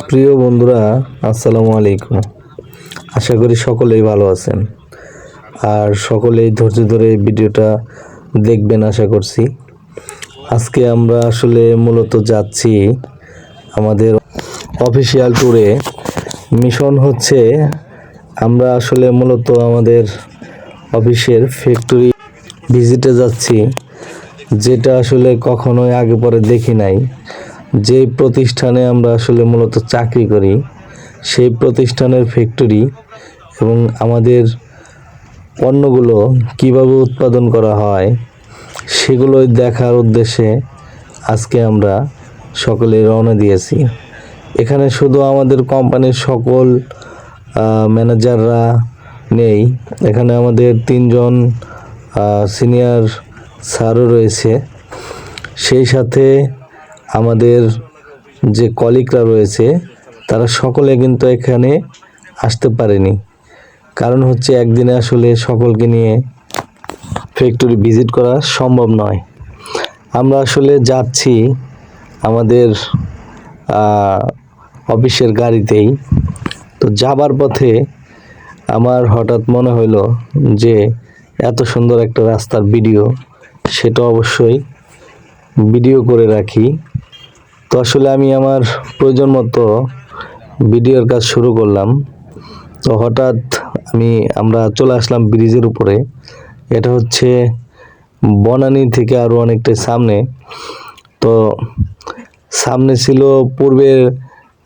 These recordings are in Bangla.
প্রিয় বন্ধুরা, আসসালামু আলাইকুম। আশা করি সকলেই ভালো আছেন আর সকলেই ধৈর্য ধরে ভিডিওটা দেখবেন আশা করছি। আজকে আমরা আসলে মূলত যাচ্ছি আমাদের অফিসিয়াল ট্যুরে। মিশন হচ্ছে আমরা আসলে মূলত আমাদের অফিসের ফ্যাক্টরি ভিজিটে যাচ্ছি, যেটা আসলে কখনোই আগে পরে দেখি নাই। যে প্রতিষ্ঠানে আমরা আসলে মূলত চাকরি করি সেই প্রতিষ্ঠানের ফ্যাক্টরি এবং আমাদের পণ্যগুলো কিভাবে উৎপাদন করা হয় সেগুলোই দেখার উদ্দেশ্যে আজকে আমরা সকলে রওনা দিয়েছি। এখানে শুধু আমাদের কোম্পানির সকল ম্যানেজাররা নেই, এখানে আমাদের 3জন সিনিয়র স্যারও রয়েছে। সেই সাথে আমাদের যে কলিগরা রয়েছে তারা সকলে কিন্তু এখানে আসতে পারেনি, কারণ হচ্ছে একদিনে আসলে সকলকে নিয়ে ফ্যাক্টরি ভিজিট করা সম্ভব নয়। আমরা আসলে যাচ্ছি আমাদের অফিসের গাড়িতেই। তো যাবার পথে আমার হঠাৎ মনে হলো যে এত সুন্দর একটা রাস্তার ভিডিও, সেটা অবশ্যই ভিডিও করে রাখি। তো আসলে আমি আমার প্রয়োজন মতো ভিডিওর কাজ শুরু করলাম। তো হঠাৎ আমরা চলে আসলাম ব্রিজের উপরে। এটা হচ্ছে বনানী থেকে আরও অনেকটাই সামনে। তো সামনে ছিল পূর্বের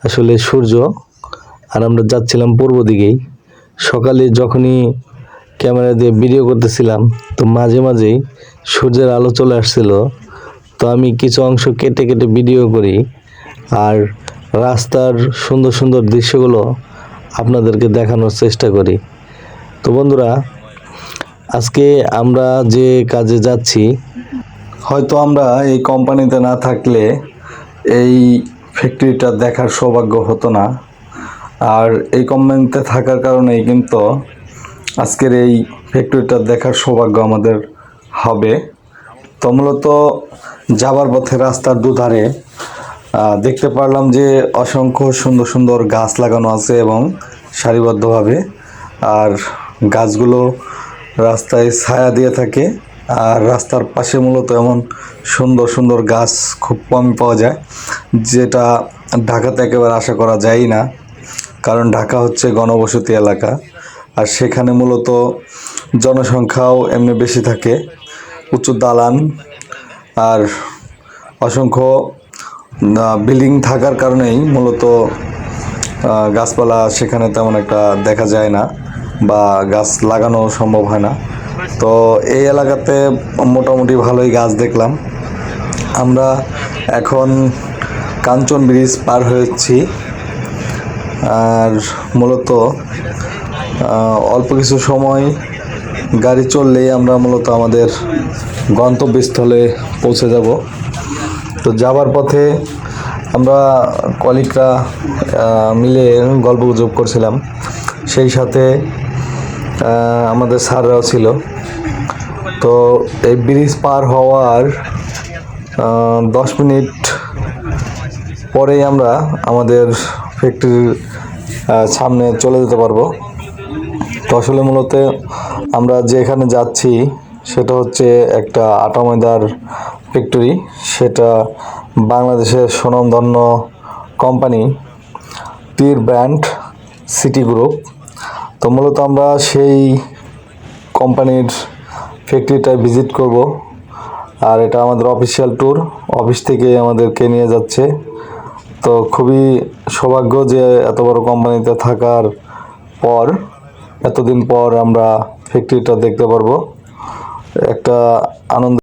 আসলে সূর্য, আর আমরা যাচ্ছিলাম পূর্ব দিকেই। সকালে যখনই ক্যামেরা দিয়ে ভিডিও করতেছিলাম তো মাঝে মাঝেই সূর্যের আলো চলে আসছিল। তো আমি কিছু অংশ কেটে কেটে ভিডিও করি আর রাস্তার সুন্দর সুন্দর দৃশ্যগুলো আপনাদেরকে দেখানোর চেষ্টা করি। তো বন্ধুরা, আজকে আমরা যে কাজে যাচ্ছি, হয়তো আমরা এই কোম্পানিতে না থাকলে এই ফ্যাক্টরিটা দেখার সৌভাগ্য হতো না। আর এই কোম্পানিতে থাকার কারণেই কিন্তু আজকের এই ফ্যাক্টরিটা দেখার সৌভাগ্য আমাদের হবে। তো মূলত যাবার পথে রাস্তার দুধারে দেখতে পারলাম যে অসংখ্য সুন্দর সুন্দর গাছ লাগানো আছে এবং সারিবদ্ধভাবে। আর গাছগুলো রাস্তায় ছায়া দিয়ে থাকে, আর রাস্তার পাশে মূলত এমন সুন্দর সুন্দর গাছ খুব কম পাওয়া যায়, যেটা ঢাকাতে একেবারে আশা করা যায় না। কারণ ঢাকা হচ্ছে ঘনবসতি এলাকা, আর সেখানে মূলত জনসংখ্যাও এমনি বেশি থাকে, উঁচু দালান আর অসংখ্য বিল্ডিং থাকার কারণেই মূলত গাছপালা সেখানে তেমন একটা দেখা যায় না বা গাছ লাগানো সম্ভব হয় না। তো এই এলাকাতে মোটামুটি ভালোই গাছ দেখলাম। আমরা এখন কাঞ্চন ব্রিজ পার হয়েছি, আর মূলত অল্প কিছু সময় গাড়ি চললেই আমরা মূলত আমাদের গন্তব্যস্থলে পৌঁছে যাব। তো যাবার পথে আমরা কলিগরা মিলে গল্পগুজব করছিলাম, সেই সাথে আমাদের স্যাররাও ছিল। তো এই ব্রিজ পার হওয়ার 10 মিনিট পরেই আমরা আমাদের ফ্যাক্টরির সামনে চলে যেতে পারবো। তো আসলে মূলত আমরা যেখানে যাচ্ছি সেটা হচ্ছে একটা আটা ময়দার ফ্যাক্টরি। সেটা বাংলাদেশের স্বনামধন্য কোম্পানি টির ব্র্যান্ড সিটি গ্রুপ। তো মূলত আমরা সেই কোম্পানির ফ্যাক্টরিটায় ভিজিট করব, আর এটা আমাদের অফিসিয়াল ট্যুর, অফিস থেকে আমাদেরকে নিয়ে যাচ্ছে। তো খুবই সৌভাগ্য যে এত বড় কোম্পানিতে থাকার পর এতদিন পর আমরা ফ্যাক্টরিটা দেখতে পারবো। একটা আনন্দ।